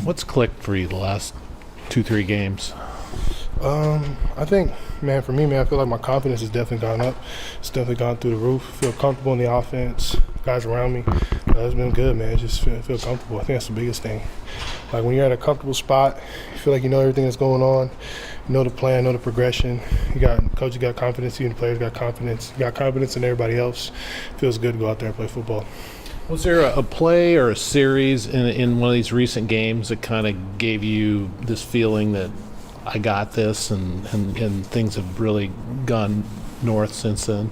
What's clicked for you the last 2-3 games? I think, man, for me, man, I feel like my confidence has definitely gone up. It's definitely gone through the roof. I feel comfortable in the offense. Guys around me, it's been good, man. Just feel comfortable. I think that's the biggest thing. Like when you're at a comfortable spot, you feel like you know everything that's going on. You know the plan, know the progression. Coach, you got confidence in you, and the players got confidence. You got confidence in everybody else. It feels good to go out there and play football. Was there a play or a series in one of these recent games that kind of gave you this feeling that I got this, and things have really gone north since then?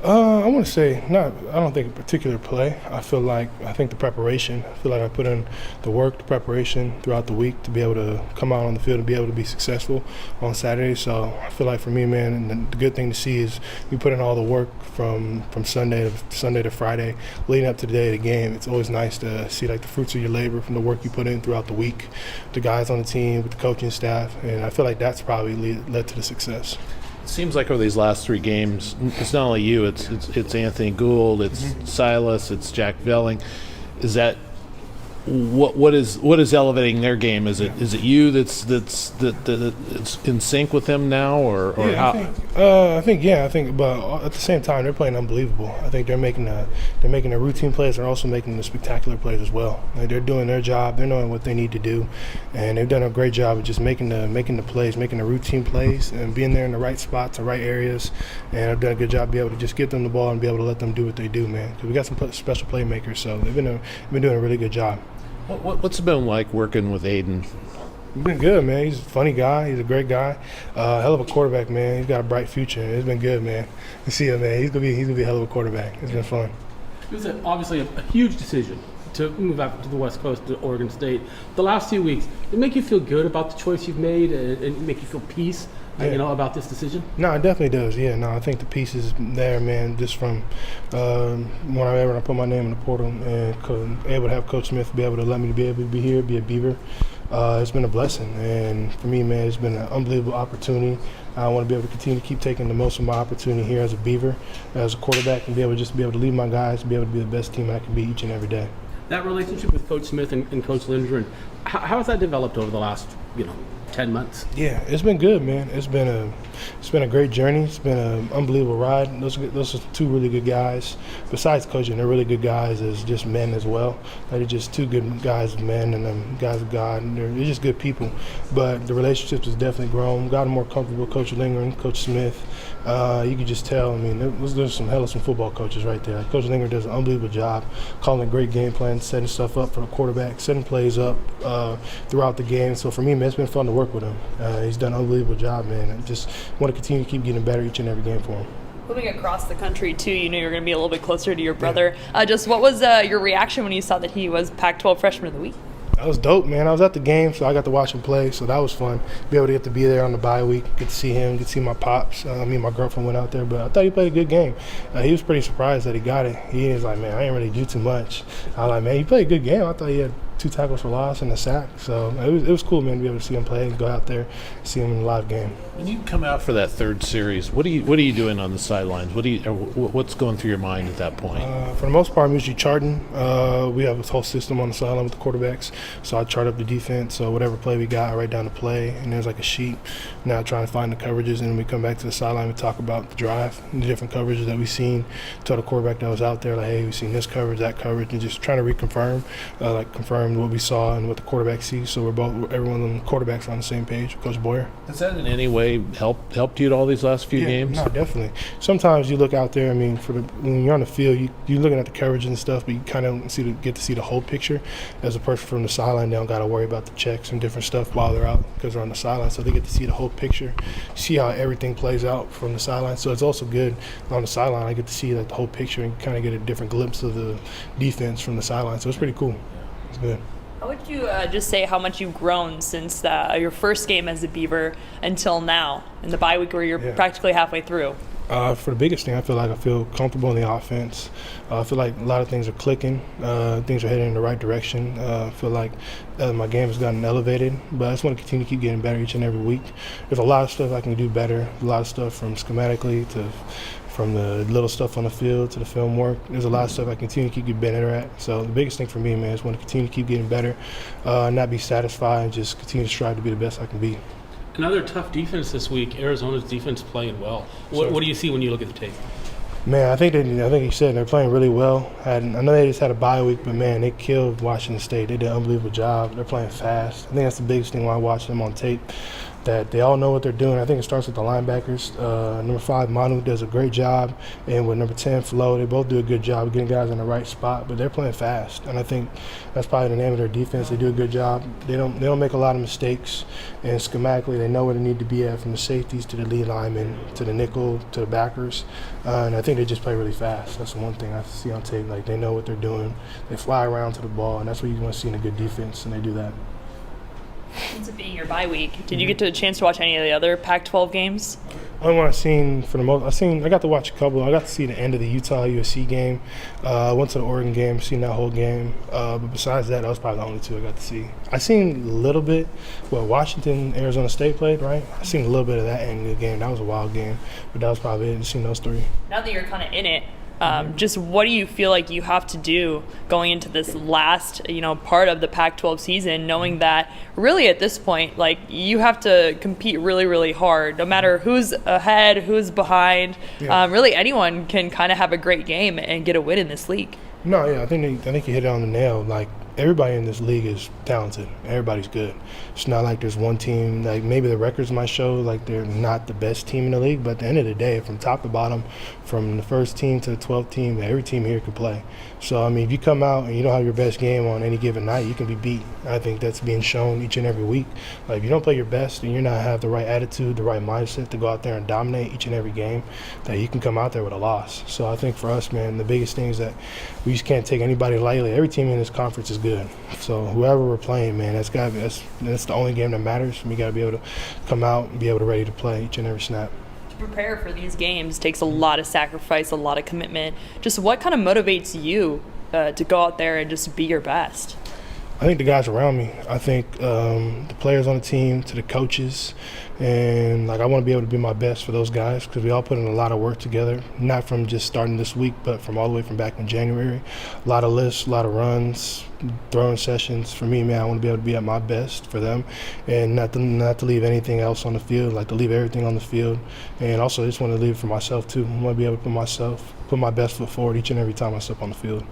I want to say not. I don't think a particular play. I think the preparation. I feel like I put in the work, the preparation throughout the week to be able to come out on the field and be able to be successful on Saturday. So I feel like for me, man, and the good thing to see is you put in all the work from Sunday to Friday, leading up to the day of the game. It's always nice to see like the fruits of your labor from the work you put in throughout the week, the guys on the team, with the coaching staff, and I feel like that's probably led to the success. Seems like over these last 3 games, it's not only you, it's Anthony Gould, it's Silas, it's Jack Velling. Is that what is elevating their game? Is it you that's in sync with them now, or yeah, how? I think, but at the same time, they're playing unbelievable. I think they're making the routine plays. They're also making the spectacular plays as well. Like they're doing their job. They're knowing what they need to do, and they've done a great job of just making the plays, making the routine plays, and being there in the right spots, the right areas. And I've done a good job being able to just get them the ball and be able to let them do what they do, man. Because we got some special playmakers, so they've been doing a really good job. What's it been like working with Aiden? He's been good, man. He's a funny guy. He's a great guy. Hell of a quarterback, man. He's got a bright future. It's been good, man. You see him, man. He's gonna be a hell of a quarterback. It's been fun. It was obviously a huge decision to move out to the West Coast to Oregon State. The last 2 weeks, did it make you feel good about the choice you've made and make you feel peace? Yeah. About this decision? No, it definitely does. Yeah, no, I think the piece is there, man. Just from when I put my name in the portal and able to have Coach Smith be able to let me be able to be here, be a Beaver, it's been a blessing. And for me, man, it's been an unbelievable opportunity. I want to be able to continue to keep taking the most of my opportunity here as a Beaver, as a quarterback, and be able to lead my guys, be able to be the best team I can be each and every day. That relationship with Coach Smith and Coach Lindgren, how has that developed over the last 10 months? Yeah, it's been good, man. It's been a great journey. It's been an unbelievable ride. Those are 2 really good guys. Besides coaching, they're really good guys as just men as well. They're just 2 good guys as men and guys of God. And they're just good people. But the relationships has definitely grown. Gotten more comfortable with Coach Lindgren, Coach Smith. You could just tell. I mean, there's some football coaches right there. Coach Lindgren does an unbelievable job calling a great game plan, setting stuff up for the quarterback, setting plays up throughout the game. So for me, man, it's been fun to work with him. He's done an unbelievable job, man. I just want to continue to keep getting better each and every game for him. Moving across the country, too, you're going to be a little bit closer to your brother. Yeah. Just what was your reaction when you saw that he was Pac-12 Freshman of the Week? That was dope, man. I was at the game, so I got to watch him play, so that was fun. Be able to get to be there on the bye week, get to see him, get to see my pops. Me and my girlfriend went out there, but I thought he played a good game. He was pretty surprised that he got it. He was like, man, I ain't really do too much. I was like, man, he played a good game. I thought he had 2 tackles for loss and a sack. So it was cool, man, to be able to see him play and go out there and see him in a live game. When you come out for that 3rd series, what are you doing on the sidelines? What's going through your mind at that point? For the most part, I'm usually charting. We have this whole system on the sideline with the quarterbacks, so I chart up the defense. So whatever play we got, I write down the play, and there's like a sheet. Now trying to find the coverages, and we come back to the sideline. We talk about the drive, and the different coverages that we've seen. Tell the quarterback that was out there, like, hey, we've seen this coverage, that coverage, and just trying to reconfirm, confirm what we saw and what the quarterback sees. So everyone on the quarterbacks are on the same page with Coach Boyer. Has that in any way helped you at all these last few games? No, definitely. Sometimes you look out there. I mean, when you're on the field, you're looking at the coverage and stuff, but you kind of get to see the whole picture. As a person from the sideline, they don't got to worry about the checks and different stuff while they're out because they're on the sideline. So they get to see the whole picture, see how everything plays out from the sideline. So it's also good on the sideline. I get to see like the whole picture and kind of get a different glimpse of the defense from the sideline. So it's pretty cool. It's good. How would you just say how much you've grown since your first game as a Beaver until now, in the bye week where you're practically halfway through? For the biggest thing, I feel comfortable in the offense. I feel like a lot of things are clicking. Things are heading in the right direction. I feel like my game has gotten elevated, but I just want to continue to keep getting better each and every week. There's a lot of stuff I can do better, a lot of stuff from schematically to from the little stuff on the field to the film work. There's a lot of stuff I continue to keep getting better at. So the biggest thing for me, man, is want to continue to keep getting better, not be satisfied, and just continue to strive to be the best I can be. Another tough defense this week. Arizona's defense playing well. What do you see when you look at the tape? Man, I think you said they're playing really well. I know they just had a bye week, but man, they killed Washington State. They did an unbelievable job. They're playing fast. I think that's the biggest thing when I watch them on tape, that they all know what they're doing. I think it starts with the linebackers. Number 5, Manu, does a great job, and with number 10, Flo, they both do a good job of getting guys in the right spot, but they're playing fast, and I think that's probably the name of their defense. They do a good job. They don't make a lot of mistakes, and schematically they know where they need to be at, from the safeties to the lead linemen to the nickel to the backers, and I think they just play really fast. That's the one thing I see on tape. Like, they know what they're doing. They fly around to the ball, and that's what you want to see in a good defense, and they do that. Since it being your bye week, did you get a chance to watch any of the other Pac-12 games? Only one I've seen for the most. I got to watch a couple. I got to see the end of the Utah USC game. I went to the Oregon game, seen that whole game. But besides that was probably the only 2 I got to see. I seen a little bit. Washington, Arizona State played, right? I seen a little bit of that end of the game. That was a wild game, but that was probably it. I seen those 3. Now that you're kind of in it, just what do you feel like you have to do going into this last, part of the Pac-12 season, knowing that really at this point, like, you have to compete really, really hard, no matter who's ahead, who's behind. Yeah. Really, anyone can kind of have a great game and get a win in this league. No, yeah, I think you hit it on the nail. Like, everybody in this league is talented. Everybody's good. It's not like there's one team, like, maybe the records might show like they're not the best team in the league, but at the end of the day, from top to bottom, from the first team to the 12th team, every team here can play. So, I mean, if you come out and you don't have your best game on any given night, you can be beat. I think that's being shown each and every week. Like, if you don't play your best and you're not have the right attitude, the right mindset to go out there and dominate each and every game, that you can come out there with a loss. So I think for us, man, the biggest thing is that we just can't take anybody lightly. Every team in this conference is good. So whoever we're playing, man, that's the only game that matters. We got to be able to come out and be able to ready to play each and every snap. To prepare for these games takes a lot of sacrifice, a lot of commitment. Just what kind of motivates you to go out there and just be your best? I think the guys around me. I think the players on the team, to the coaches, and I want to be able to be my best for those guys, because we all put in a lot of work together, not from just starting this week, but from all the way from back in January. A lot of lifts, a lot of runs, throwing sessions. For me, man, I want to be able to be at my best for them, and not to leave anything else on the field, like to leave everything on the field. And also, I just want to leave it for myself too. I want to be able to put my best foot forward each and every time I step on the field.